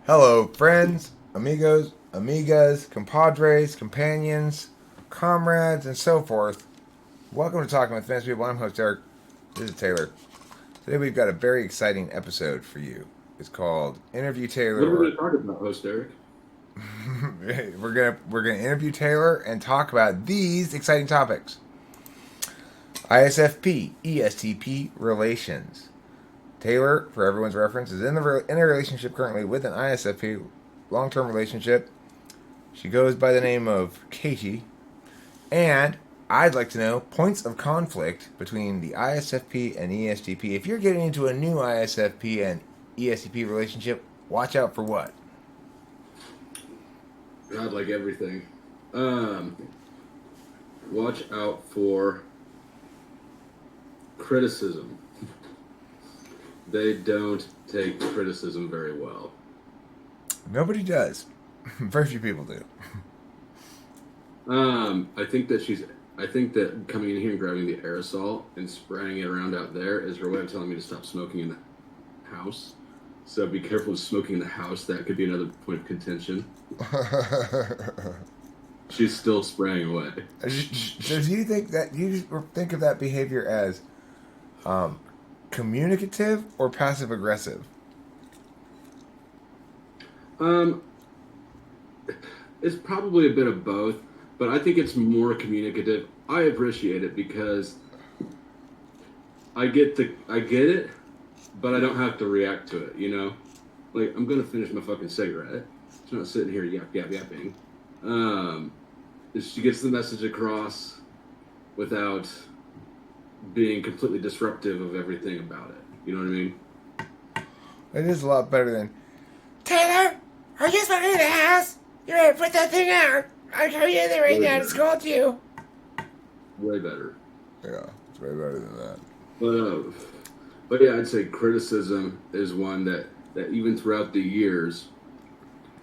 Hello, friends, amigos, amigas, compadres, companions, comrades, and so forth. Welcome to Talking with Famous People. I'm host Eric. This is Taylor. Today we've got a very exciting episode for you. It's called Interview What Taylor, are we going or to talk about, host Eric? we're gonna interview Taylor and talk about these exciting topics: ISFP, ESTP relations. Taylor, for everyone's reference, is in a relationship currently with an ISFP long-term relationship. She goes by the name of Katie, and I'd like to know points of conflict between the ISFP and ESTP. If you're getting into a new ISFP and ESTP relationship, watch out for what? God, like everything. Um, Watch out for criticism. They don't take criticism very well. Nobody does. Very few people do. I think that I think that coming in here and grabbing the aerosol and spraying it around out there is her way of telling me to stop smoking in the house. So be careful of smoking in the house. That could be another point of contention. She's still spraying away. So do you think of that behavior as um, communicative or passive aggressive? Um, it's probably a bit of both, but I think it's more communicative. I appreciate it because I get it, but I don't have to react to it. Like I'm gonna finish my fucking cigarette. It's not sitting here yapping. Um, she gets the message across without being completely disruptive of everything about it. You know what I mean? It is a lot better than Taylor. Are you smoking in the house? You better put that thing out. I'll tell you there right Way now to better. scold you. Way better. Yeah, it's way better than that. But uh, but yeah, I'd say criticism is one that even throughout the years,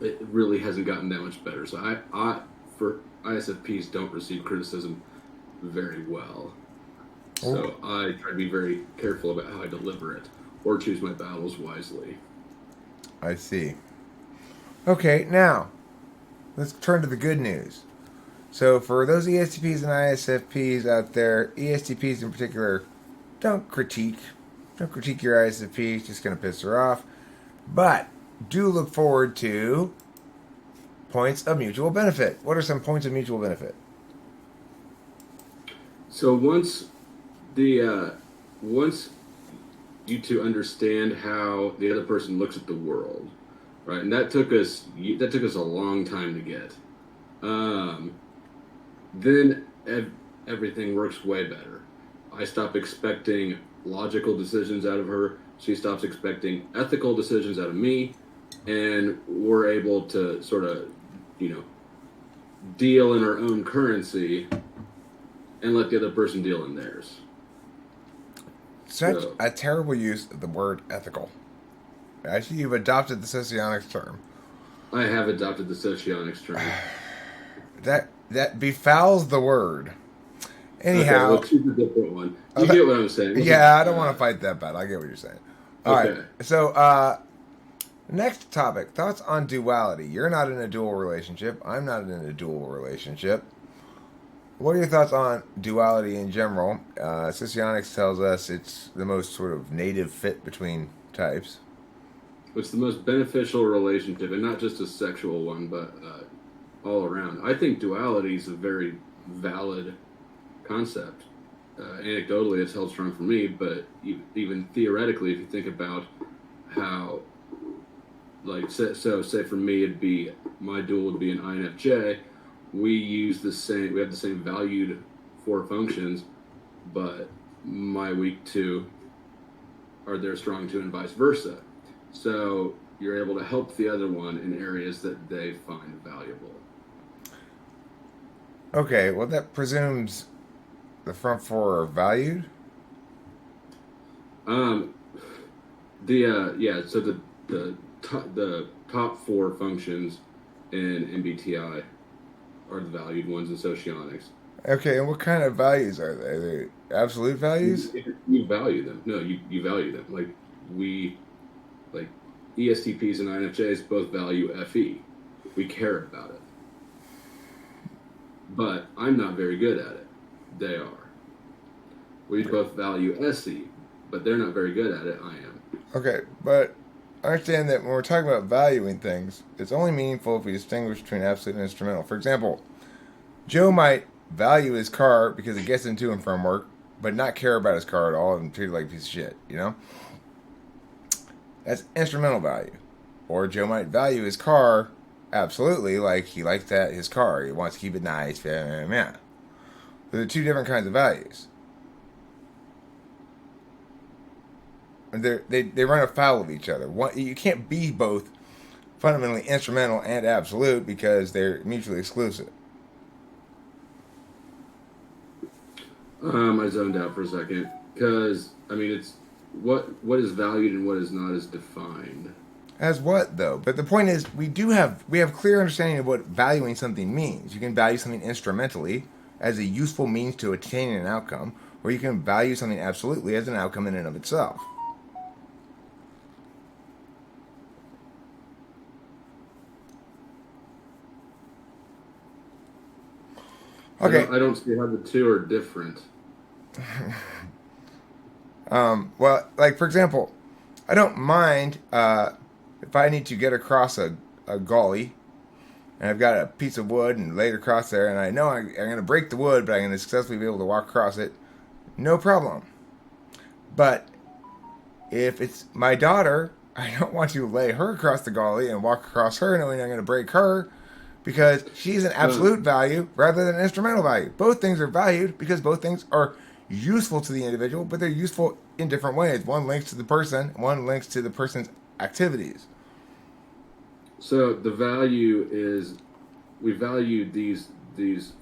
it really hasn't gotten that much better. So I for ISFPs don't receive criticism very well. Oh, So I try to be very careful about how I deliver it or choose my battles wisely. I see. Okay, now let's turn to the good news. So for those ESTPs and ISFPs out there, ESTPs in particular, don't critique. Don't critique your ISFP. It's just going to piss her off. But do look forward to points of mutual benefit. What are some points of mutual benefit? So the once you two understand how the other person looks at the world, right? And that took us a long time to get. Um, then everything works way better. I stop expecting logical decisions out of her. She stops expecting ethical decisions out of me, and we're able to sort of, you know, deal in our own currency and let the other person deal in theirs. Such So a terrible use of the word ethical. Actually, you've adopted the socionics term. I have adopted the socionics term. That befouls the word. Okay, well, Anyhow, choose a different one. You uh, get what I'm saying. yeah, I don't want to fight that bad. I get what you're saying. All right. Okay. So, next topic: thoughts on duality. You're not in a dual relationship. I'm not in a dual relationship. What are your thoughts on duality in general? Socionics tells us it's the most sort of native fit between types. What's the most beneficial relationship, and not just a sexual one, but all around? I think duality is a very valid concept. Anecdotally, it's held strong for me, but even theoretically, if you think about how, like, say for me, it'd be my dual would be an INFJ. We have the same valued four functions, but my weak two are their strong two, and vice versa. So you're able to help the other one in areas that they find valuable. Okay, well that presumes the front four are valued. Um, yeah, so the top four functions in MBTI are the valued ones in Socionics. Okay, and what kind of values are they? Are they absolute values? You value them. No, you value them. We like ESTPs and INFJs both value FE. We care about it. But I'm not very good at it. They are. We both value SE, but they're not very good at it. I am. Okay, but understand that when we're talking about valuing things, it's only meaningful if we distinguish between absolute and instrumental. For example, Joe might value his car because it gets him to and from work, but not care about his car at all and treat it like a piece of shit, you know? That's instrumental value. Or Joe might value his car absolutely, like he likes that his car. He wants to keep it nice. Yeah. There are two different kinds of values. They run afoul of each other. You can't be both fundamentally instrumental and absolute because they're mutually exclusive. I zoned out for a second because I mean it's what is valued and what is not is defined. As what though? But the point is, we have clear understanding of what valuing something means. You can value something instrumentally as a useful means to attaining an outcome, or you can value something absolutely as an outcome in and of itself. Okay. I don't see how the two are different. Well, like for example, I don't mind if I need to get across a gully, and I've got a piece of wood and laid across there, and I know I'm going to break the wood, but I'm going to successfully be able to walk across it, no problem. But if it's my daughter, I don't want to lay her across the gully and walk across her knowing I'm going to break her, because she's an absolute value rather than an instrumental value. Both things are valued because both things are useful to the individual, but they're useful in different ways. One links to the person, one links to the person's activities. So the value is we value these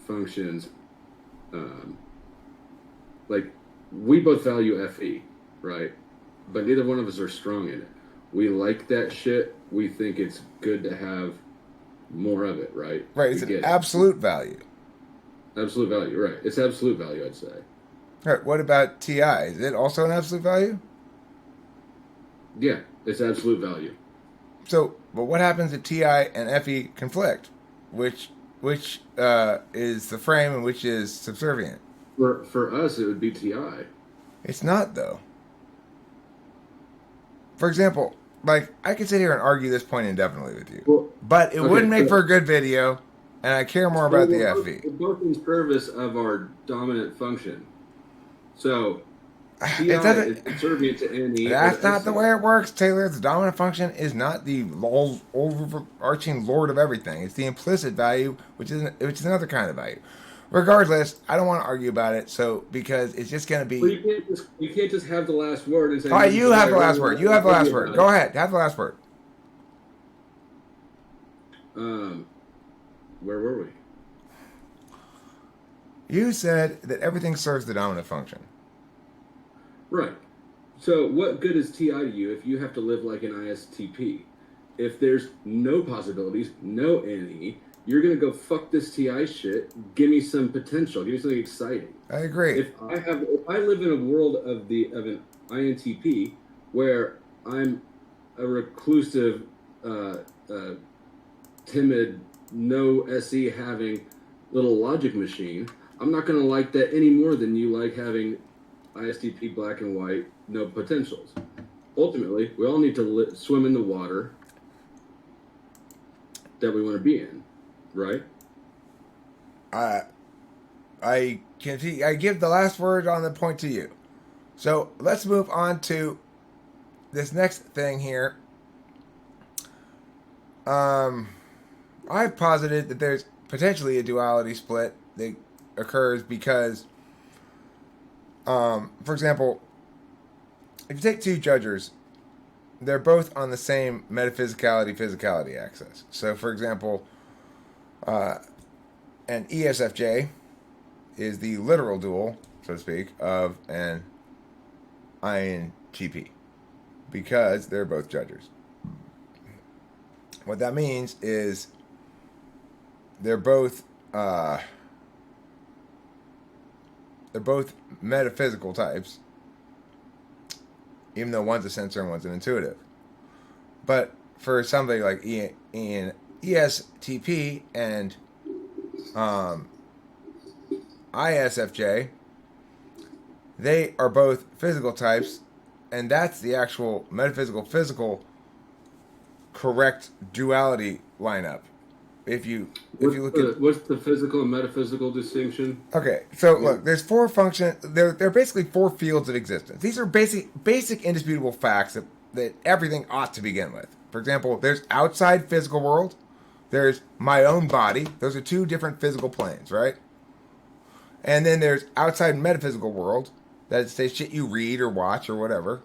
functions. Like we both value FE, right? But neither one of us are strong in it. We like that shit. We think it's good to have more of it, right? Right, it's an absolute value. Absolute value, right. It's absolute value, I'd say. All right, what about TI? Is it also an absolute value? Yeah, it's absolute value. So, but what happens if TI and FE conflict? Which is the frame and which is subservient? For us, it would be TI. It's not, though. For example, like, I could sit here and argue this point indefinitely with you. Well, but it wouldn't make for a good video, and I care more about the FE. We're both in service of our dominant function. So, TI is subservient to NE. That's not the way it works, Taylor. The dominant function is not the overarching lord of everything. It's the implicit value, which is another kind of value. Regardless, I don't want to argue about it. So because it's just going to be. Well, you can't just have the last word and say. All right, you have the last word. You have the last word. Go ahead. Have the last word. Where were we? You said that everything serves the dominant function. Right. So what good is TI to you if you have to live like an ISTP? If there's no possibilities, no NE, you're going to go fuck this TI shit, give me some potential, give me something exciting. I agree. If I live in a world of an INTP where I'm a reclusive, timid, no SE having little logic machine, I'm not going to like that any more than you like having ISTP black and white, no potentials. Ultimately, we all need to swim in the water that we want to be in, right? I give the last word on the point to you. So let's move on to this next thing here. I've posited that there's potentially a duality split that occurs because, for example, if you take two judgers, they're both on the same metaphysicality-physicality axis. So, for example, an ESFJ is the literal dual, so to speak, of an INTP because they're both judgers. What that means is they're both metaphysical types, even though one's a sensor and one's an intuitive. But for somebody like ESTP and um, ISFJ, they are both physical types, and that's the actual metaphysical physical correct duality lineup. If you look at What's the physical and metaphysical distinction? okay, so look, there's four functions. They're basically four fields of existence. These are basic indisputable facts that everything ought to begin with. For example, there's outside physical world. There's my own body. Those are two different physical planes, right? And then there's outside metaphysical world. That's say shit you read or watch or whatever.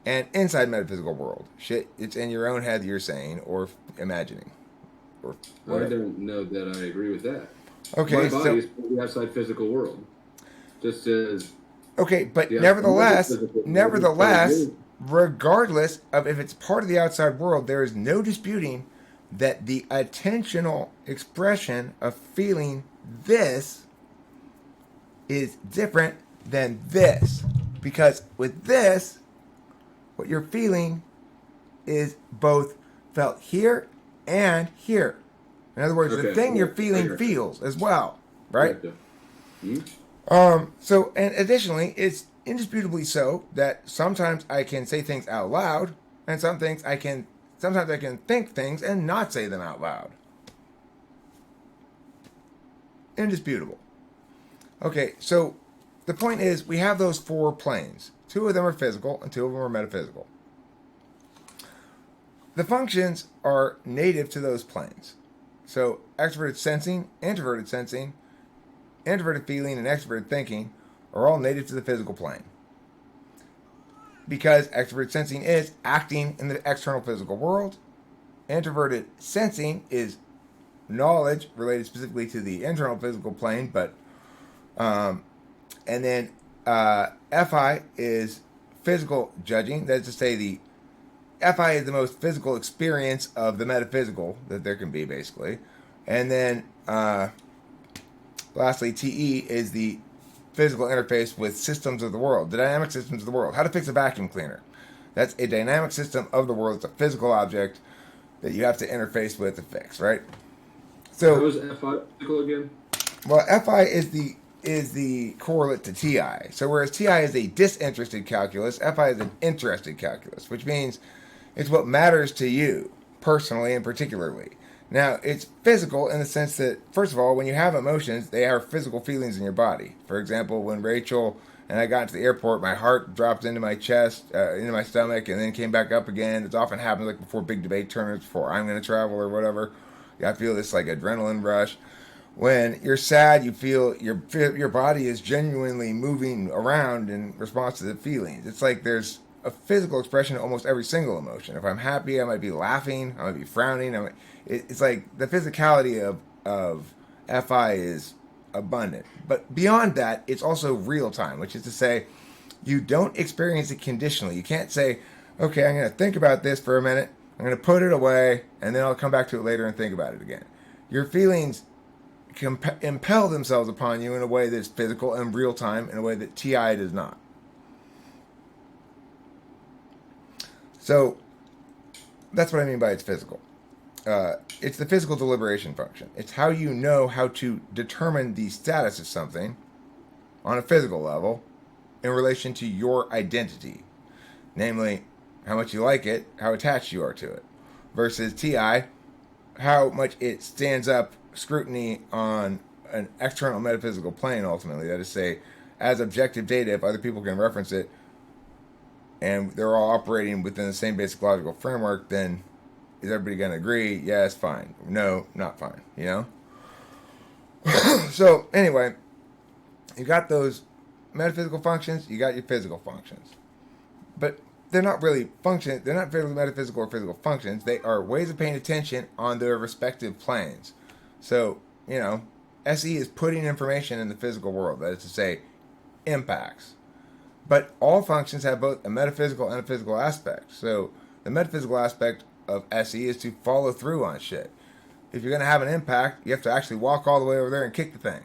And inside metaphysical world, shit it's in your own head you're saying or imagining or I whatever. don't know that I agree with that. Okay, My so body is the outside physical world. Just as okay, but the nevertheless, metaphysical world is part of nevertheless, you. regardless of if it's part of the outside world, there is no disputing that the attentional expression of feeling this is different than this. Because with this, what you're feeling is both felt here and here. In other words, the Okay, thing yeah, you're feeling I got you. feels as well, right? Gotcha. Hmm? So, and additionally, it's indisputably so that sometimes I can say things out loud, and sometimes I can think things and not say them out loud. Indisputable. Okay, so the point is we have those four planes. Two of them are physical and two of them are metaphysical. The functions are native to those planes. So extroverted sensing, introverted feeling, and extroverted thinking are all native to the physical plane. Because extroverted sensing is acting in the external physical world, introverted sensing is knowledge related specifically to the internal physical plane, but and then FI is physical judging. That is to say, the FI is the most physical experience of the metaphysical that there can be, basically. And then lastly, TE is the physical interface with systems of the world, the dynamic systems of the world. How to fix a vacuum cleaner. That's a dynamic system of the world. It's a physical object that you have to interface with to fix, right? How So, is FI physical again? well, FI is the correlate to TI. So whereas TI is a disinterested calculus, FI is an interested calculus, which means it's what matters to you personally and particularly. Now, it's physical in the sense that, first of all, when you have emotions, they are physical feelings in your body. For example, when Rachel and I got to the airport, my heart dropped into my chest, into my stomach, and then came back up again. It often happens like before big debate tournaments, before I'm going to travel or whatever. I feel this like adrenaline rush. When you're sad, you feel your body is genuinely moving around in response to the feelings. It's like there's a physical expression of almost every single emotion. If I'm happy, I might be laughing, I might be frowning. It's like the physicality of FI is abundant. But beyond that, it's also real time, which is to say, you don't experience it conditionally. You can't say, okay, I'm going to think about this for a minute, I'm going to put it away, and then I'll come back to it later and think about it again. Your feelings impel themselves upon you in a way that's physical and real time, in a way that TI does not. So that's what I mean by it's physical. It's the physical deliberation function. It's how you know how to determine the status of something on a physical level in relation to your identity. Namely, how much you like it, how attached you are to it. Versus TI, how much it stands up scrutiny on an external metaphysical plane ultimately. That is to say, as objective data, if other people can reference it, and they're all operating within the same basic logical framework, then is everybody going to agree? Yes, fine. No, not fine. You know? So, anyway, you got those metaphysical functions, you got your physical functions. But they're not really functions, they're not really metaphysical or physical functions. They are ways of paying attention on their respective planes. So, you know, SE is putting information in the physical world, that is to say, impacts. But all functions have both a metaphysical and a physical aspect. So the metaphysical aspect of SE is to follow through on shit. If you're going to have an impact, you have to actually walk all the way over there and kick the thing.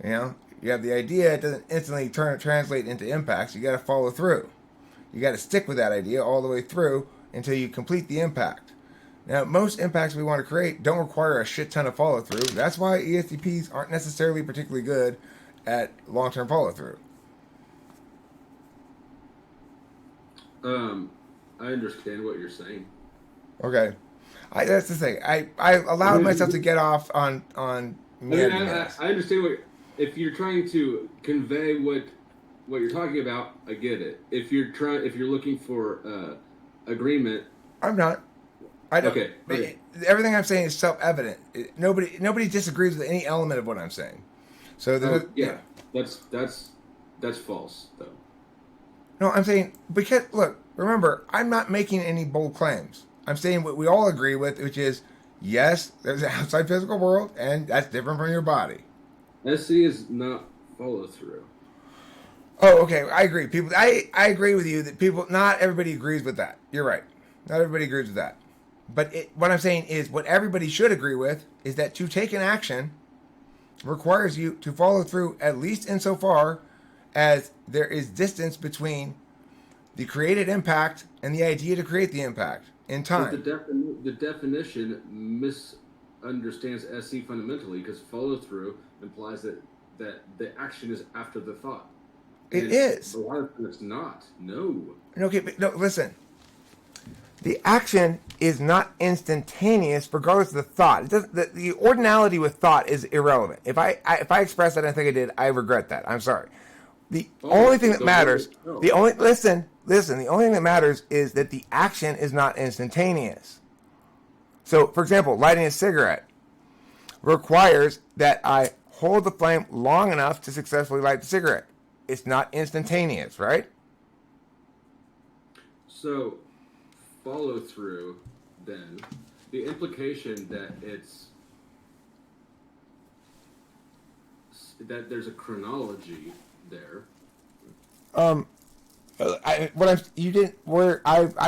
You know, you have the idea, it doesn't instantly translate into impacts. You got to follow through. You got to stick with that idea all the way through until you complete the impact. Now, most impacts we want to create don't require a shit ton of follow through. That's why ESTPs aren't necessarily particularly good at long term follow through. I understand what you're saying. Okay, that's the thing. I allowed myself to get off on I mean, I understand if you're trying to convey what you're talking about. I get it. If you're looking for agreement, I'm not. I don't. Okay. Everything I'm saying is self evident. Nobody disagrees with any element of what I'm saying. So yeah, that's false though. No, I'm saying because look, remember, I'm not making any bold claims. I'm saying what we all agree with, which is yes, there's an outside physical world, and that's different from your body. SC is not follow through. Oh, okay, I agree. I agree with you that not everybody agrees with that. You're right. Not everybody agrees with that. But what I'm saying is, what everybody should agree with is that to take an action requires you to follow through at least insofar as there is distance between the created impact and the idea to create the impact in time. But the definition misunderstands SC fundamentally because follow through implies that the action is after the thought. It is. A lot of times it's not. No. Okay, but no, listen. The action is not instantaneous, regardless of the thought. It doesn't, the ordinality with thought is irrelevant. If I express that, I think I did. I regret that. I'm sorry. The only thing that matters. The only listen. The only thing that matters is that the action is not instantaneous. So, for example, lighting a cigarette requires that I hold the flame long enough to successfully light the cigarette. It's not instantaneous, right? So, follow through, then, the implication that that there's a chronology there. I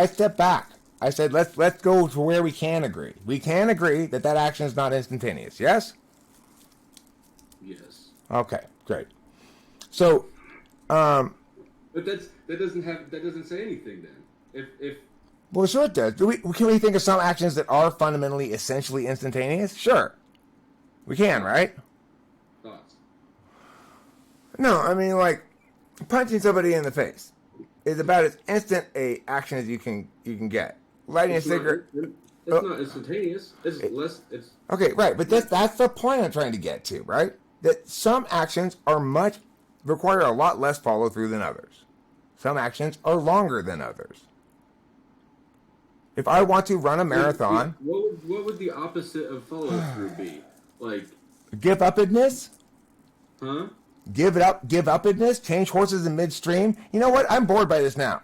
stepped back. I said let's go to where we can agree. We can agree that action is not instantaneous. Yes. Yes. Okay. Great. So, but that doesn't say anything then. If well, sure it does. Can we think of some actions that are fundamentally, essentially instantaneous? Sure, we can, right? Thoughts? No, I mean like punching somebody in the face is about as instant a action as you can get. Lighting a cigarette. It's not instantaneous. It's less. It's okay, right? But that's the point I'm trying to get to, right? That some actions require a lot less follow through than others. Some actions are longer than others. If I want to run a marathon, what would the opposite of follow through be? Like give upness? Huh? Give upness? Change horses in midstream? You know what? I'm bored by this now.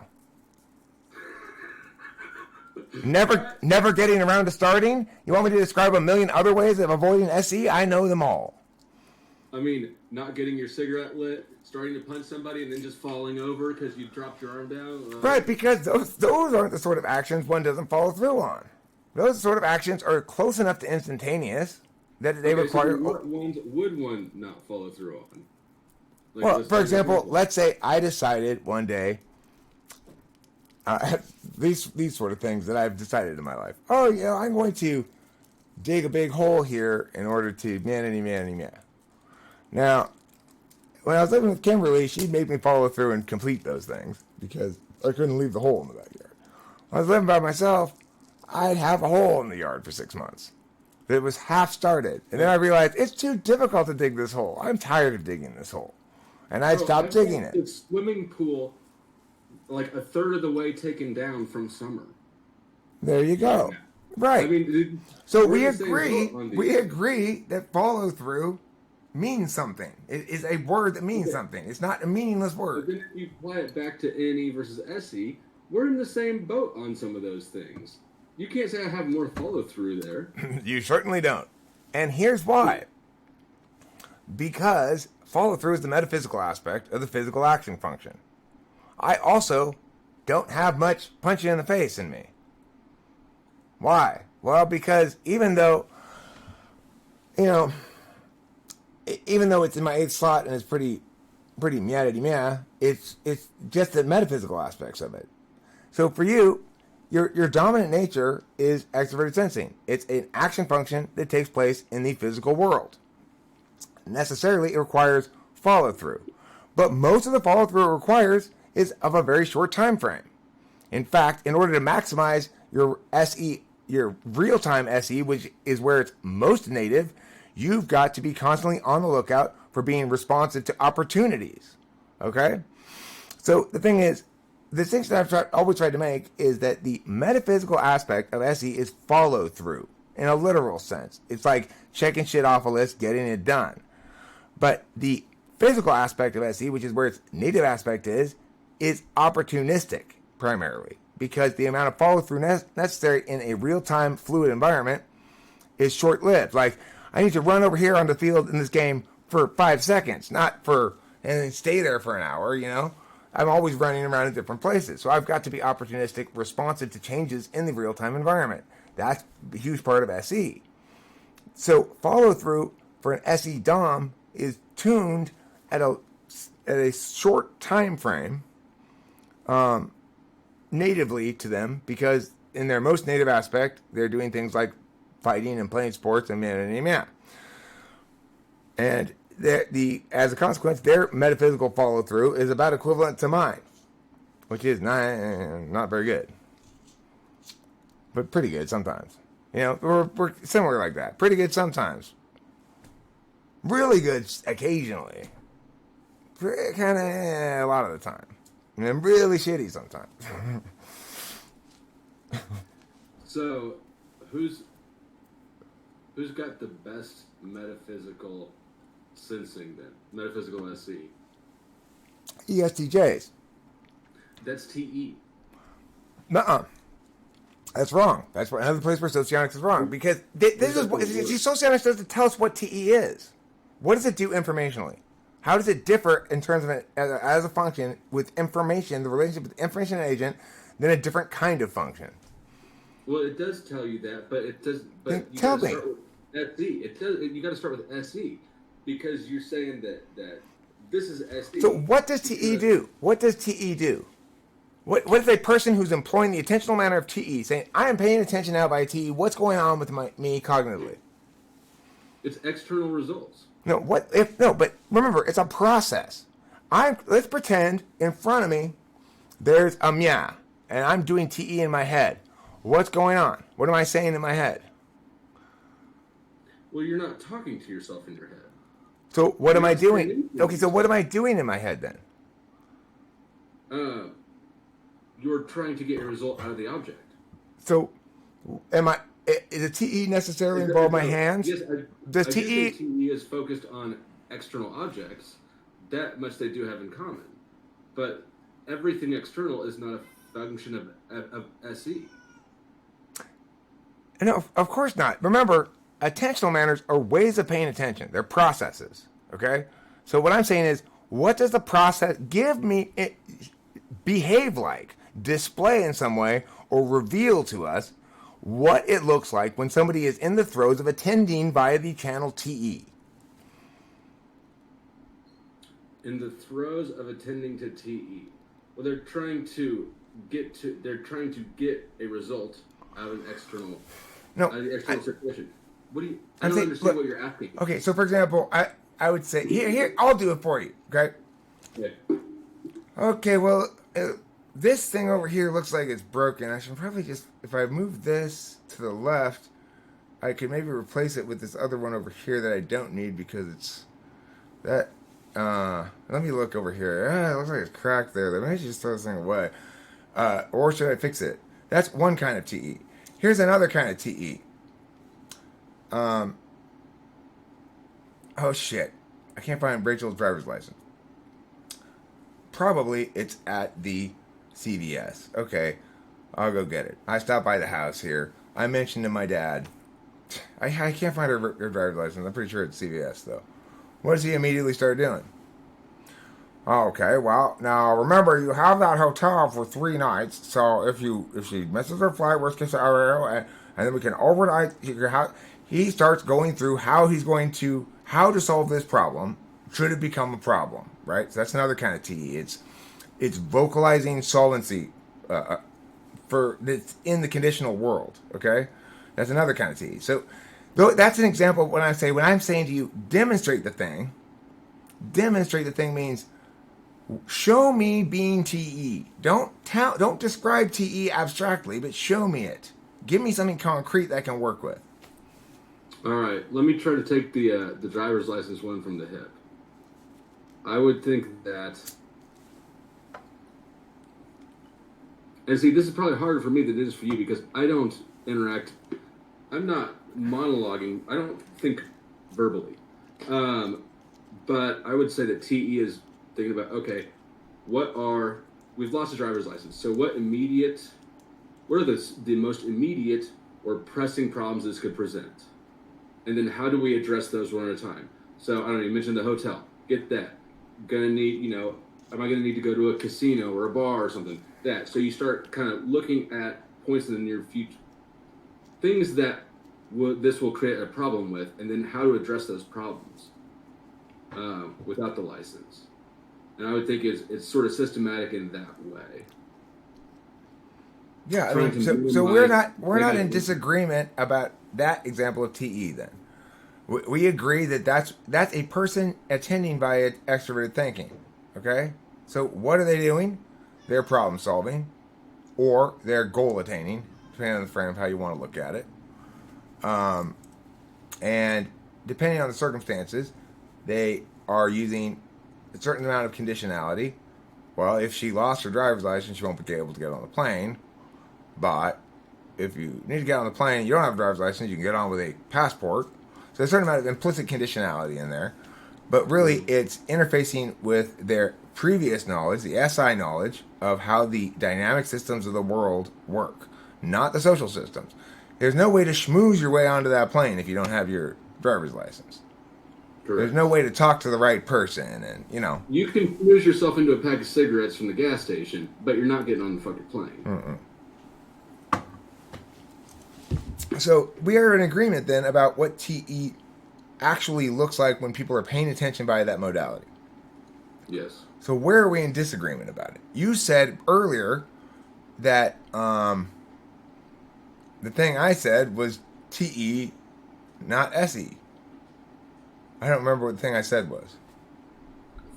Never getting around to starting? You want me to describe a million other ways of avoiding SE? I know them all. I mean, not getting your cigarette lit, starting to punch somebody, and then just falling over because you dropped your arm down. Right, because those aren't the sort of actions one doesn't follow through on. Those sort of actions are close enough to instantaneous that they require. So what ones would one not follow through on? Like, well, for example, let's say I decided one day. These sort of things that I've decided in my life. Oh, I'm going to dig a big hole here in order to man. Now, when I was living with Kimberly, she made me follow through and complete those things because I couldn't leave the hole in the backyard. When I was living by myself, I'd have a hole in the yard for 6 months. It was half started. And then I realized it's too difficult to dig this hole. I'm tired of digging this hole. And I stopped digging it. The swimming pool, like a third of the way taken down from summer. There you go. Right. I mean, so we agree that follow through means something. It is a word that means something. It's not a meaningless word. But then if you apply it back to NE versus SE, we're in the same boat on some of those things. You can't say I have more follow through there. You certainly don't. And here's why. Because follow through is the metaphysical aspect of the physical action function. I also don't have much punching in the face in me. Why? Well, because even though it's in my 8th slot and it's pretty meow, it's just the metaphysical aspects of it. So for you, Your dominant nature is extroverted sensing. It's an action function that takes place in the physical world. Necessarily, it requires follow through, but most of the follow through it requires is of a very short time frame. In fact, in order to maximize your SE, your real time SE, which is where it's most native, you've got to be constantly on the lookout for being responsive to opportunities. Okay? So the thing is, the distinction I've always tried to make is that the metaphysical aspect of SE is follow through in a literal sense. It's like checking shit off a list, getting it done. But the physical aspect of SE, which is where its native aspect is opportunistic primarily, because the amount of follow through necessary in a real time fluid environment is short lived. Like, I need to run over here on the field in this game for 5 seconds, not for, and then stay there for an hour, you know? I'm always running around in different places. So I've got to be opportunistic, responsive to changes in the real time environment. That's a huge part of SE. So follow through for an SE DOM is tuned at a short time frame natively to them, because in their most native aspect, they're doing things like fighting and playing sports and man. And as a consequence, their metaphysical follow through is about equivalent to mine, which is not very good, but pretty good sometimes. You know, we're similar like that. Pretty good sometimes. Really good occasionally. Kind of a lot of the time. And then really shitty sometimes. So, who's got the best metaphysical sensing then? Metaphysical SE? ESTJs. That's TE. Nuh-uh. That's wrong. That's another place where Socionics is wrong. Because Socionics doesn't tell us what TE is. What does it do informationally? How does it differ in terms of it as a function with information, the relationship with information and agent, than a different kind of function? Well, it does tell you that, but it does. But you tell gotta me. start with SE. It does. You got to start with SE, because you're saying that this is SE. So what does TE do? What does TE do? What is a person who's employing the attentional manner of TE saying, I am paying attention now by TE, what's going on with me cognitively? It's external results. But remember, it's a process. Let's pretend in front of me there's a mya, and I'm doing TE in my head. What's going on? What am I saying in my head? Well, you're not talking to yourself in your head. So what am I doing? Okay, so what am I doing in my head then? You're trying to get a result out of the object. So, is a TE necessarily involve my hands? Yes, Does TE? TE is focused on external objects. That much they do have in common, but everything external is not a function of SE. No, of course not. Remember, attentional manners are ways of paying attention. They're processes. Okay. So what I'm saying is, what does the process behave like, display in some way, or reveal to us what it looks like when somebody is in the throes of attending via the channel TE? In the throes of attending to TE, well, they're trying to get a result out of an external situation. What do you? I don't understand what you're asking. Okay, so for example, I would say here I'll do it for you. Okay. Yeah. Okay. Well, this thing over here looks like it's broken. I should probably just, if I move this to the left, I could maybe replace it with this other one over here that I don't need because it's that. Let me look over here. It looks like it's cracked there. Maybe I should just throw this thing away. Or should I fix it? That's one kind of TE. Here's another kind of TE. Oh shit. I can't find Rachel's driver's license. Probably it's at the CVS. Okay. I'll go get it. I stopped by the house here. I mentioned to my dad. I can't find her driver's license. I'm pretty sure it's CVS though. What does he immediately start doing? Okay, well, now remember you have that hotel for 3 nights. So if she misses her flight, worst case scenario, and then we can overnight your house. He starts going through how to solve this problem. Should it become a problem, right? So that's another kind of TE. It's vocalizing solvency that's in the conditional world. Okay, that's another kind of TE. So that's an example of when I'm saying to you, demonstrate the thing. Demonstrate the thing means show me being TE. Don't describe TE abstractly, but show me it. Give me something concrete that I can work with. All right, let me try to take the driver's license one from the hip. I would think that, and see, this is probably harder for me than it is for you because I don't interact. I'm not monologuing. I don't think verbally. But I would say that TE is thinking about, okay, we've lost a driver's license. So what are the most immediate or pressing problems this could present? And then how do we address those one at a time? So I don't know, you mentioned the hotel. Get that. Gonna need, am I gonna need to go to a casino or a bar or something? That. So you start kind of looking at points in the near future, things that this will create a problem with, and then how to address those problems without the license. And I would think it's sort of systematic in that way. Yeah, I mean, so we're not in disagreement about that example of TE. Then we agree that that's a person attending by extroverted thinking. Okay, so what are they doing? They're problem solving, or they're goal attaining, depending on the frame of how you want to look at it. And depending on the circumstances, they are using a certain amount of conditionality. Well, if she lost her driver's license, she won't be able to get on the plane. But if you need to get on the plane, you don't have a driver's license, you can get on with a passport. So there's a certain amount of implicit conditionality in there. But really, it's interfacing with their previous knowledge, the SI knowledge, of how the dynamic systems of the world work, not the social systems. There's no way to schmooze your way onto that plane if you don't have your driver's license. Correct. There's no way to talk to the right person, and you can schmooze yourself into a pack of cigarettes from the gas station, but you're not getting on the fucking plane. Mm-mm. So we are in agreement then about what TE actually looks like when people are paying attention by that modality. Yes. So where are we in disagreement about it? You said earlier that the thing I said was TE, not SE. I don't remember what the thing I said was.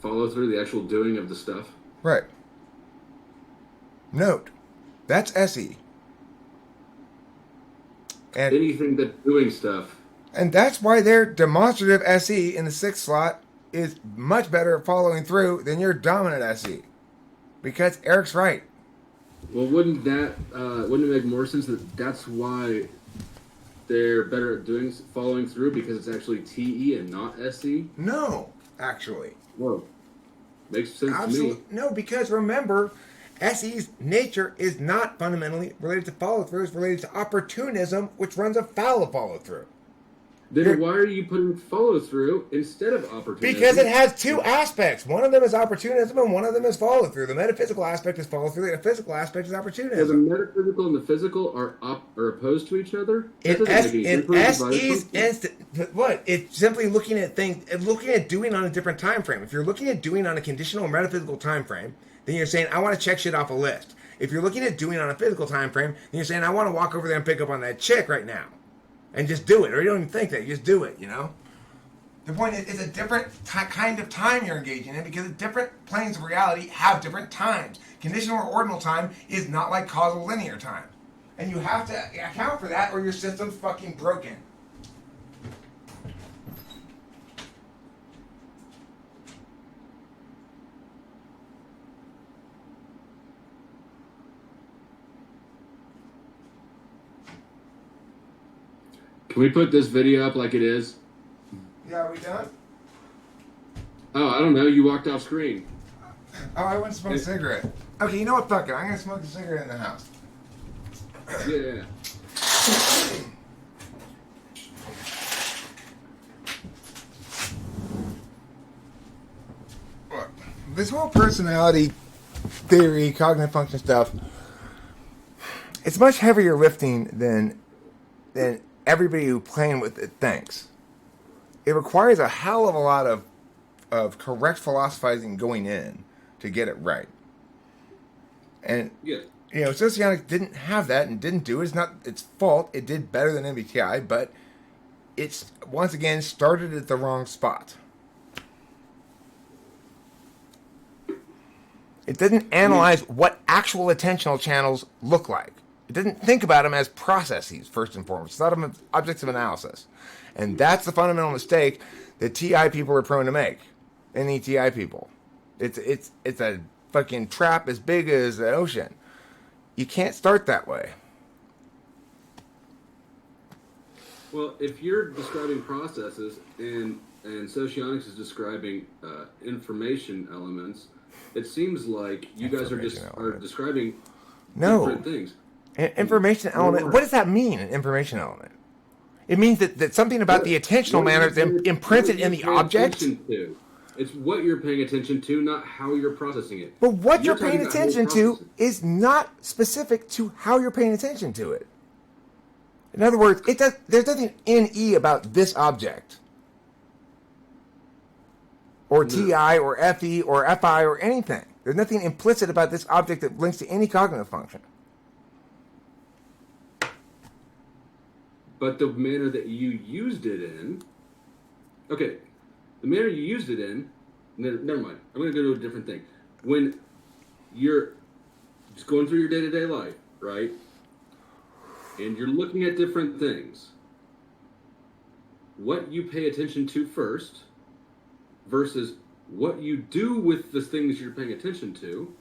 Follow through, the actual doing of the stuff. Right. Note, that's SE. And anything that's doing stuff. And that's why their demonstrative SE in the 6th slot is much better at following through than your dominant SE. Because Eric's right. Well, wouldn't it make more sense that that's why they're better at following through, because it's actually TE and not SE? No, actually. Whoa. Makes sense to me. No, because remember, SE's nature is not fundamentally related to follow-through. It's related to opportunism, which runs afoul of follow-through. Then why are you putting follow-through instead of opportunism? Because it has two aspects. One of them is opportunism and one of them is follow-through. The metaphysical aspect is follow-through. The physical aspect is opportunism. So the metaphysical and the physical are opposed to each other? In SE's instant, what? It's simply looking at doing on a different time frame. If you're looking at doing on a conditional or metaphysical time frame, then you're saying, I want to check shit off a list. If you're looking at doing on a physical time frame, then you're saying, I want to walk over there and pick up on that chick right now. And just do it. Or you don't even think that. You just do it, The point is, it's a different kind of time you're engaging in, because the different planes of reality have different times. Conditional or ordinal time is not like causal linear time. And you have to account for that, or your system's fucking broken. Can we put this video up like it is? Yeah, are we done? Oh, I don't know. You walked off screen. Oh, I went to smoke a cigarette. Okay, you know what? Fuck it. I'm going to smoke a cigarette in the house. Yeah. Look, this whole personality theory, cognitive function stuff, it's much heavier lifting than everybody who playing with it thinks. It requires a hell of a lot of correct philosophizing going in to get it right. And yeah. Socionics didn't have that and didn't do it. It's not its fault. It did better than MBTI, but it's once again started at the wrong spot. It didn't analyze what actual attentional channels look like. It didn't think about them as processes, first and foremost. It's thought of them as objects of analysis. And that's the fundamental mistake that TI people are prone to make. NETI people. It's a fucking trap as big as the ocean. You can't start that way. Well, if you're describing processes and Socionics is describing information elements, it seems like you guys are describing different things. An information element. What does that mean? An information element. It means that something about the attentional manner is imprinted in the object. It's what you're paying attention to, not how you're processing it. But what you're paying attention to is not specific to how you're paying attention to it. In other words, there's nothing NE about this object. Or TI or FE or FI or anything. There's nothing implicit about this object that links to any cognitive function. But the manner that you used it in... Okay, the manner you used it in... Never mind. I'm going to go to a different thing. When you're just going through your day-to-day life, right? And you're looking at different things. What you pay attention to first versus what you do with the things you're paying attention to.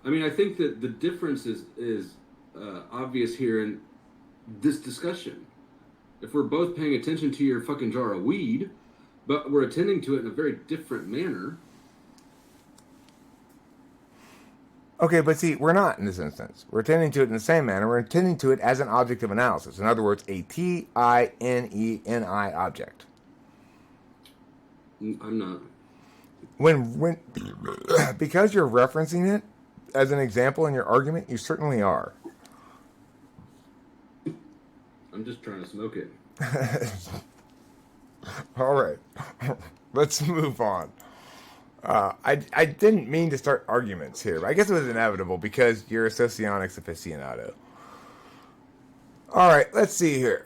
I mean, I think that the difference is obvious here in this discussion. If we're both paying attention to your fucking jar of weed, but we're attending to it in a very different manner. Okay, but see, we're not in this instance. We're attending to it in the same manner. We're attending to it as an object of analysis. In other words, a TINENI object. I'm not. When because you're referencing it as an example in your argument, you certainly are. I'm just trying to smoke it. All right, let's move on. I didn't mean to start arguments here, but I guess it was inevitable because you're a Socionics aficionado. All right, let's see here.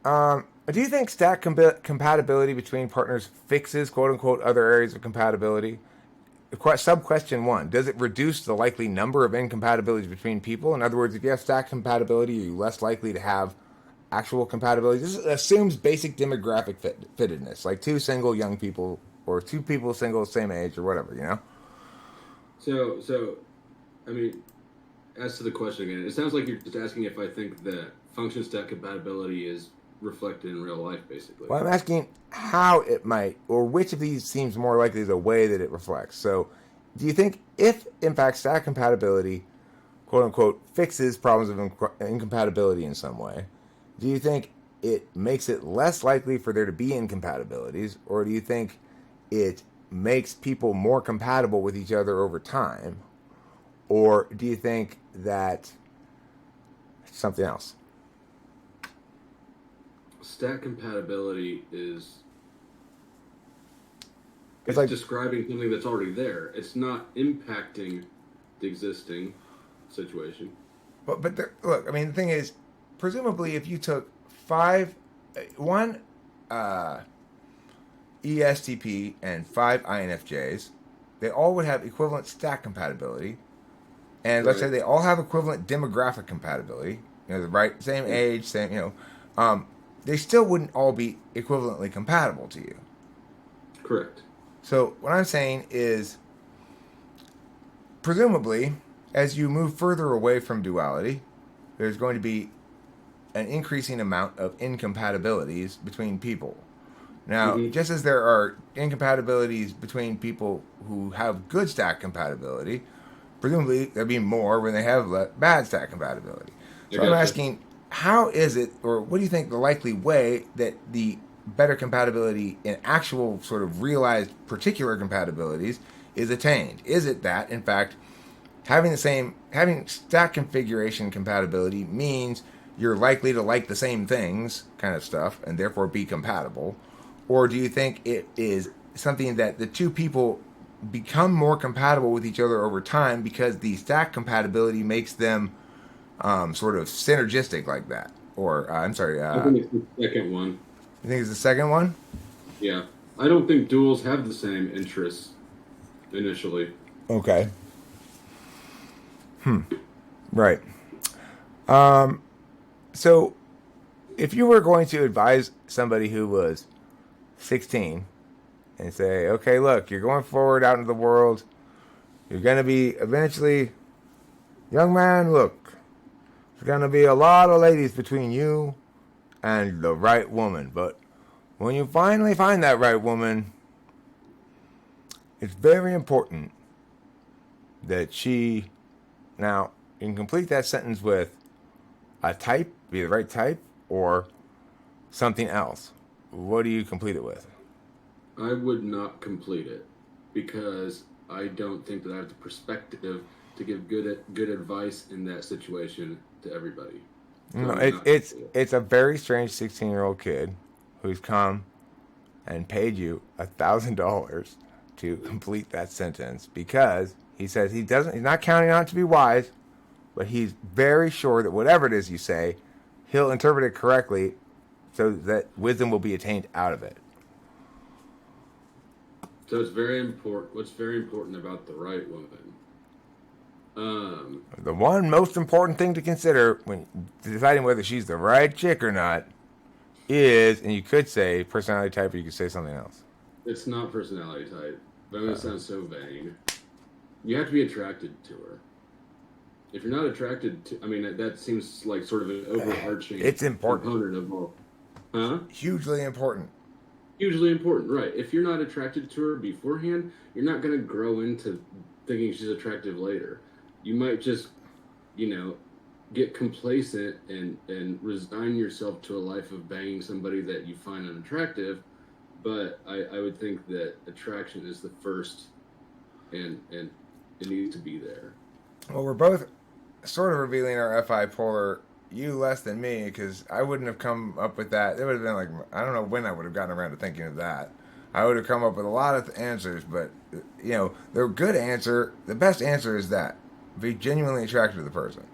Do you think stack compatibility between partners fixes quote-unquote other areas of compatibility? Sub-question 1, does it reduce the likely number of incompatibilities between people? In other words, if you have stack compatibility, are you less likely to have actual compatibility? This assumes basic demographic fittedness, like two single young people or two people single, same age, or whatever, you know? So, I mean, as to the question again, it sounds like you're just asking if I think that function stack compatibility is reflected in real life, basically. Well, I'm asking how it might, or which of these seems more likely the way that it reflects. So, do you think if, in fact, stack compatibility, quote-unquote, fixes problems of incompatibility in some way, do you think it makes it less likely for there to be incompatibilities, or do you think it makes people more compatible with each other over time? Or do you think that something else? Stack compatibility is it's like describing something that's already there. It's not impacting the existing situation. But look, I mean, the thing is, presumably if you took one ESTP and 5 INFJs, they all would have equivalent stack compatibility. And let's say they all have equivalent demographic compatibility, the same age, same, they still wouldn't all be equivalently compatible to you. Correct. So what I'm saying is, presumably, as you move further away from duality, there's going to be an increasing amount of incompatibilities between people. Now, just as there are incompatibilities between people who have good stack compatibility, presumably there'll be more when they have bad stack compatibility. So I'm asking, how is it, or what do you think the likely way that the better compatibility in actual sort of realized particular compatibilities is attained? Is it that, in fact, having stack configuration compatibility means you're likely to like the same things, kind of stuff, and therefore be compatible? Or do you think it is something that the two people become more compatible with each other over time because the stack compatibility makes them sort of synergistic like that. Or I'm sorry, I think it's the second one. you think it's the second one? Yeah. I don't think duals have the same interests initially. Okay. Right. Um, so if you were going to advise somebody who was 16 and say, okay, look, you're going forward out into the world, you're going to be eventually, young man, look, there's going to be a lot of ladies between you and the right woman. But when you finally find that right woman, it's very important that she, now, you can complete that sentence with a type, be the right type, or something else. What do you complete it with? I would not complete it because I don't think that I have the perspective to give good advice in that situation to everybody. So No, I would not it's complete it. it's a very strange 16-year-old kid who's come and paid you $1,000 to complete that sentence because he says he's not counting on it to be wise, but he's very sure that whatever it is you say, he'll interpret it correctly so that wisdom will be attained out of it. So it's very important. What's very important about the right woman? The one most important thing to consider when deciding whether she's the right chick or not is, and you could say personality type, or you could say something else. It's not personality type. But I'm gonna sound so vain. You have to be attracted to her. If you're not attracted to, I mean, that seems like sort of an overarching It's important. component of all. Huh? Hugely important. Hugely important, right? If you're not attracted to her beforehand, you're not gonna grow into thinking she's attractive later. You might just, you know, get complacent and resign yourself to a life of banging somebody that you find unattractive. But I would think that attraction is the first, and it needs to be there. Well, we're both sort of revealing our FI polar. You less than me because I wouldn't have come up with that. It would have been like I don't know when I would have gotten around to thinking of that. I would have come up with a lot of answers, but the good answer, the best answer is that be genuinely attracted to the person,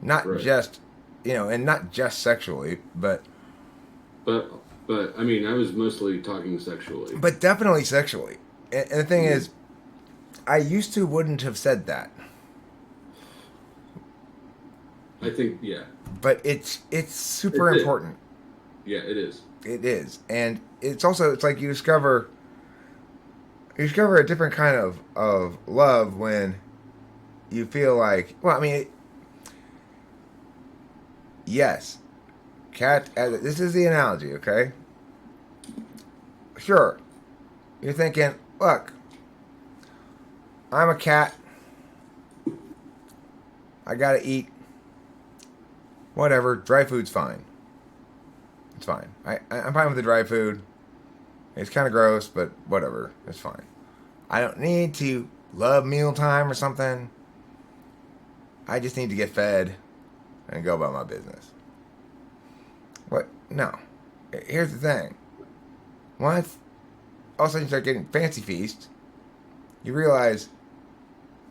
not Right. just and not just sexually, But but I mean, I was mostly talking sexually. but definitely sexually. And the thing Mhm. is, I used to wouldn't have said that, I think yeah, but it's super it is. important. Yeah, it is. It is, and it's like you discover a different kind of love when you feel like well, I mean, yes, cat. This is the analogy, okay? Sure, you're thinking, look, I'm a cat. I gotta eat. Whatever, dry food's fine. It's fine. I'm fine with the dry food. It's kind of gross, but whatever. It's fine. I don't need to love mealtime or something. I just need to get fed and go about my business. What? No. Here's the thing. Once all of a sudden you start getting fancy feast, you realize,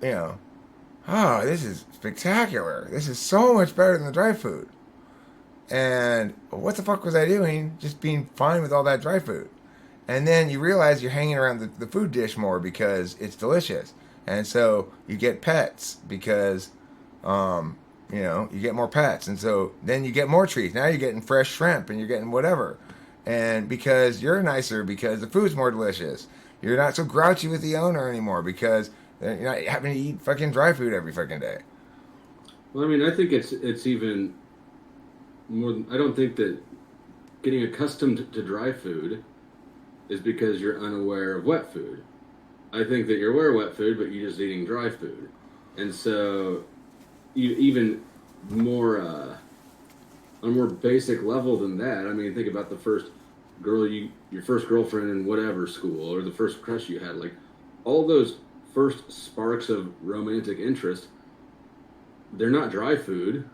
you know, oh, this is spectacular. This is so much better than the dry food. And what the fuck was I doing? Just being fine with all that dry food. And then you realize you're hanging around the food dish more because it's delicious. And so you get pets because, you get more pets. And so then you get more treats. Now you're getting fresh shrimp and you're getting whatever. And because you're nicer because the food's more delicious. You're not so grouchy with the owner anymore because you're not having to eat fucking dry food every fucking day. Well, I mean, I think it's even more. I don't think that getting accustomed to dry food is because you're unaware of wet food. I think that you're aware of wet food, but you're just eating dry food, and so you even more on a more basic level than that. I mean, think about the first your first girlfriend in whatever school, or the first crush you had. Like all those first sparks of romantic interest, they're not dry food,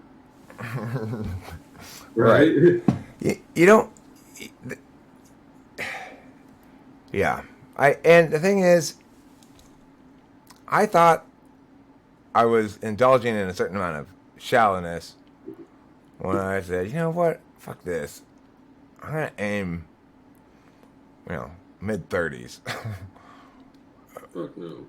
Right. right? You don't. Yeah. And the thing is, I thought I was indulging in a certain amount of shallowness when I said, you know what, fuck this. I'm gonna aim, mid-30s. Fuck no.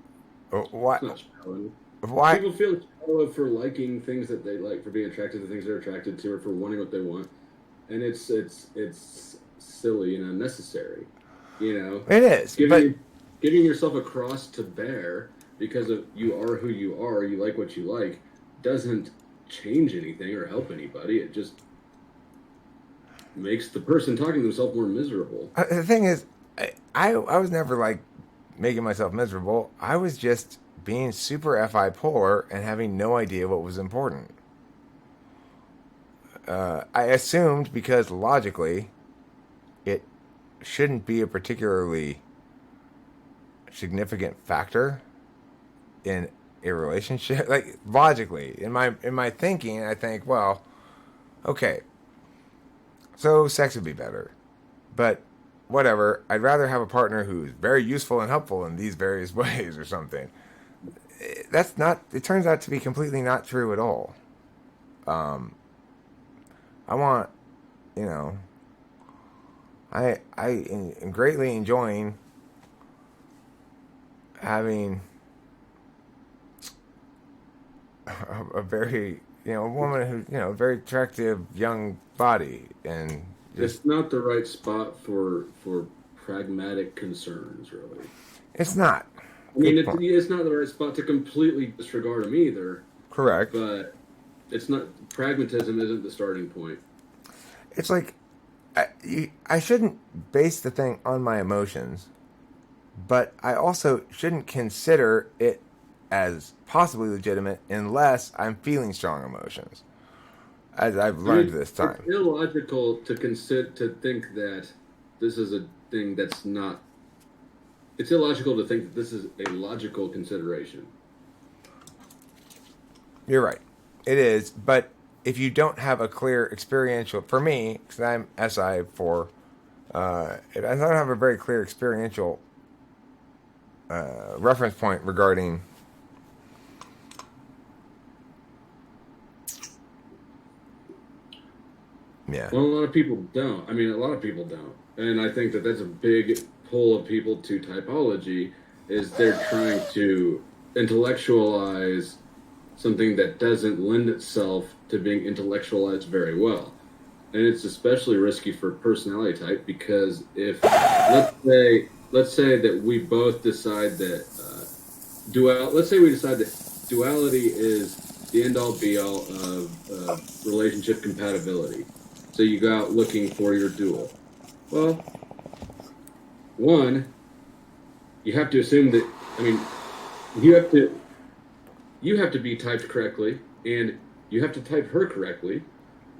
Why? It's not shallow. Why? People feel shallow for liking things that they like, for being attracted to things they're attracted to, or for wanting what they want, and it's silly and unnecessary. You know, It is, but giving yourself a cross to bear because of you are who you are, you like what you like, doesn't change anything or help anybody. It just makes the person talking to themselves more miserable. the thing is, I was never like making myself miserable. I was just being super FI polar and having no idea what was important. I assumed because logically, it shouldn't be a particularly significant factor in a relationship. Like logically, in my thinking, I think, well, okay, so sex would be better, but whatever. I'd rather have a partner who's very useful and helpful in these various ways or something. That's not. It turns out to be completely not true at all. I want, you know, I am greatly enjoying having a very, a woman who, very attractive young body and just. It's not the right spot for pragmatic concerns, really. It's not. I mean, it's not the right spot to completely disregard them either. Correct. But it's not, pragmatism isn't the starting point. It's like I shouldn't base the thing on my emotions, but I also shouldn't consider it as possibly legitimate unless I'm feeling strong emotions, as I've learned this time. It's illogical to think that this is a thing that's not. It's illogical to think that this is a logical consideration. You're right. It is, but if you don't have a clear experiential, for me, because I'm SI4, if I don't have a very clear experiential reference point regarding Well, a lot of people don't. I mean, a lot of people don't. And I think that that's a big pull of people to typology, is they're trying to intellectualize something that doesn't lend itself to being intellectualized very well. And it's especially risky for personality type because if, let's say that we both decide that, let's say we decide that duality is the end-all be-all of relationship compatibility. So you go out looking for your dual. Well, one, you have to assume that, I mean, you have to be typed correctly, and you have to type her correctly,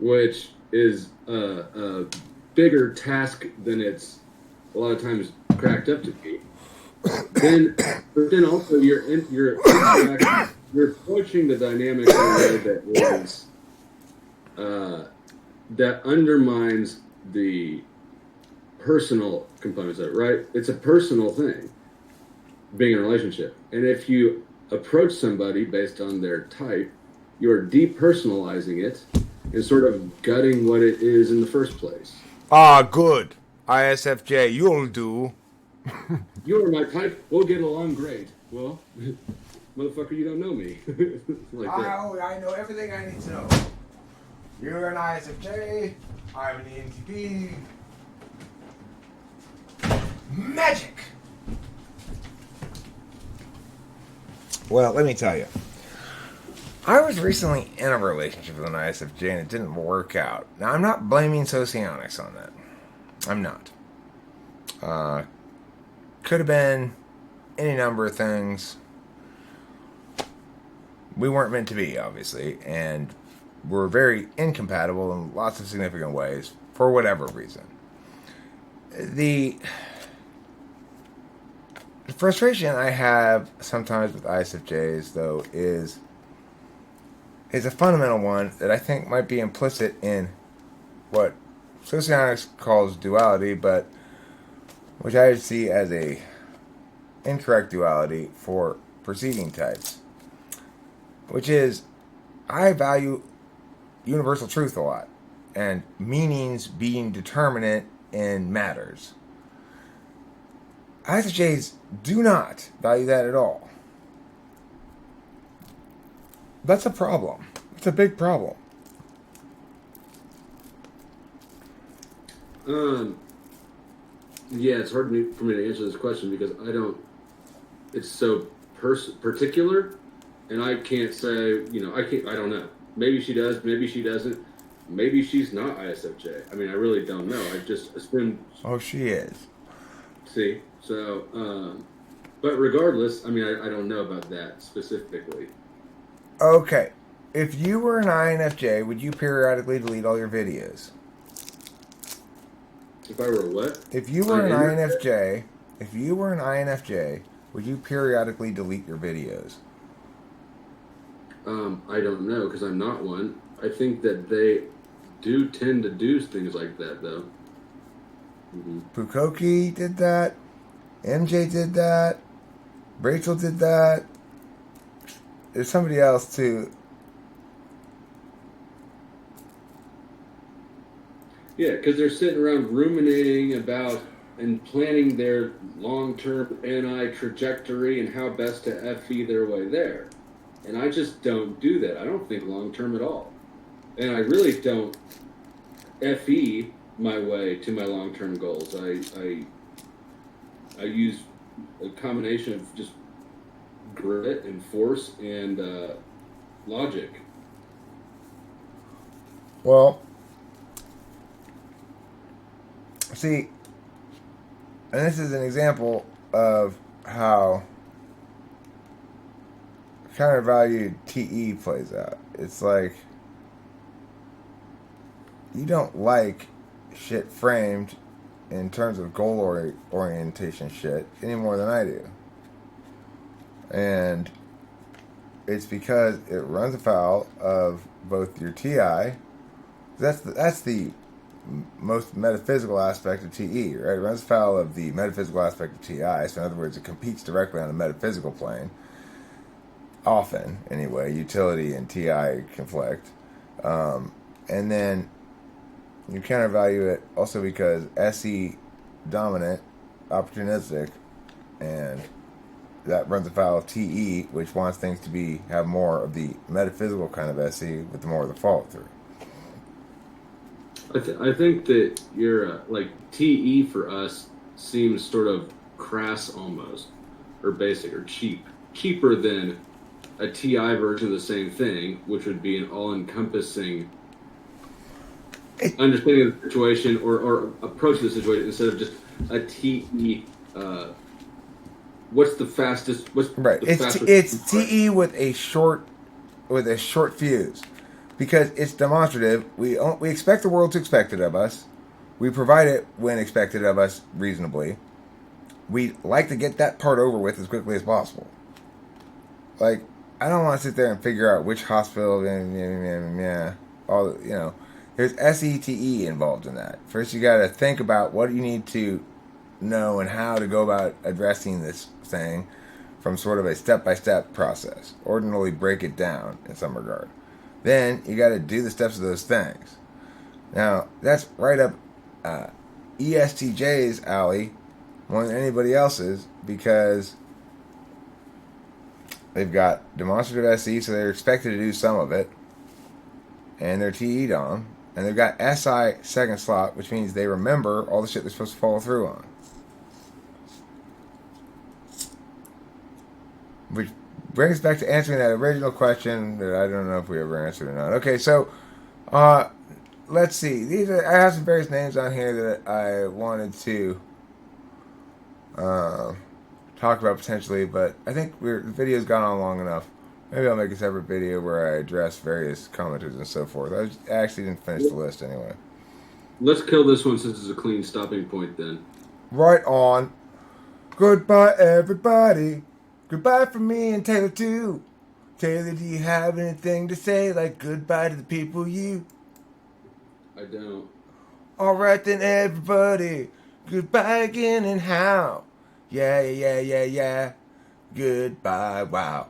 which is a bigger task than it's a lot of times cracked up to be. But then also you're approaching the dynamic in a way that is that undermines the personal components of it, right? It's a personal thing, being in a relationship. And if you approach somebody based on their type, you're depersonalizing it and sort of gutting what it is in the first place. Ah, good. ISFJ, you'll do. You are my type. We'll get along great. Well, motherfucker, you don't know me. Like that. I know everything I need to know. You're an ISFJ. I'm an ENTP. Magic! Well, let me tell you. I was recently in a relationship with an ISFJ and it didn't work out. Now, I'm not blaming Socionics on that. I'm not. Could have been any number of things. We weren't meant to be, obviously, and we're very incompatible in lots of significant ways for whatever reason. The frustration I have sometimes with ISFJs, though, is a fundamental one that I think might be implicit in what Socionics calls duality, but which I see as a incorrect duality for preceding types, which is I value universal truth a lot and meanings being determinate in matters. ISFJs do not value that at all. That's a problem. It's a big problem. Yeah, it's hard for me to answer this question because I don't. It's so particular, and I can't say. I can't. I don't know. Maybe she does. Maybe she doesn't. Maybe she's not ISFJ. I mean, I really don't know. I just assumed. Oh, she is. See, so, but regardless, I mean, I don't know about that specifically. Okay. If you were an INFJ, would you periodically delete all your videos? If I were what? If you were an INFJ, would you periodically delete your videos? I don't know because I'm not one. I think that they do tend to do things like that, though. Mm-hmm. Pukoki did that. MJ did that. Rachel did that. There's somebody else too. Yeah, because they're sitting around ruminating about and planning their long-term NI trajectory and how best to FE their way there. And I just don't do that. I don't think long-term at all. And I really don't FE my way to my long-term goals. I use a combination of just grit and force and logic. Well, see, and this is an example of how counter-valued TE plays out. It's like you don't like shit framed in terms of goal orientation shit any more than I do. And it's because it runs afoul of both your TI. That's the most metaphysical aspect of TE, right? It runs afoul of the metaphysical aspect of TI. So in other words, it competes directly on a metaphysical plane. Often, anyway, utility and TI conflict. And then you countervalue it also because SE dominant, opportunistic, and that runs afoul of TE, which wants things to have more of the metaphysical kind of SE with the more of the follow through. I think that your like TE for us seems sort of crass almost, or basic or cheaper than a TI version of the same thing, which would be an all-encompassing understanding of the situation or approach to the situation instead of just a TE. What's the fastest? Right. It's TE with a short fuse, because it's demonstrative. We expect the world to expect it of us. We provide it when expected of us reasonably. We like to get that part over with as quickly as possible. Like, I don't want to sit there and figure out which hospital all there's SETE involved in that. First, you got to think about what you need to know and how to go about addressing this thing from sort of a step-by-step process. Ordinarily break it down in some regard. Then you got to do the steps of those things. Now, that's right up ESTJ's alley more than anybody else's, because they've got demonstrative SE, so they're expected to do some of it, and they're TE Dom, and they've got SI second slot, which means they remember all the shit they're supposed to follow through on. Which brings us back to answering that original question that I don't know if we ever answered or not. Okay, so let's see. I have some various names on here that I wanted to talk about potentially, but I think the video's gone on long enough. Maybe I'll make a separate video where I address various commenters and so forth. I actually didn't finish the list anyway. Let's kill this one since it's a clean stopping point then. Right on. Goodbye, everybody. Goodbye from me and Taylor, too. Taylor, do you have anything to say, like goodbye to the people you? I don't. All right, then, everybody. Goodbye again, and how? Yeah. Goodbye. Wow.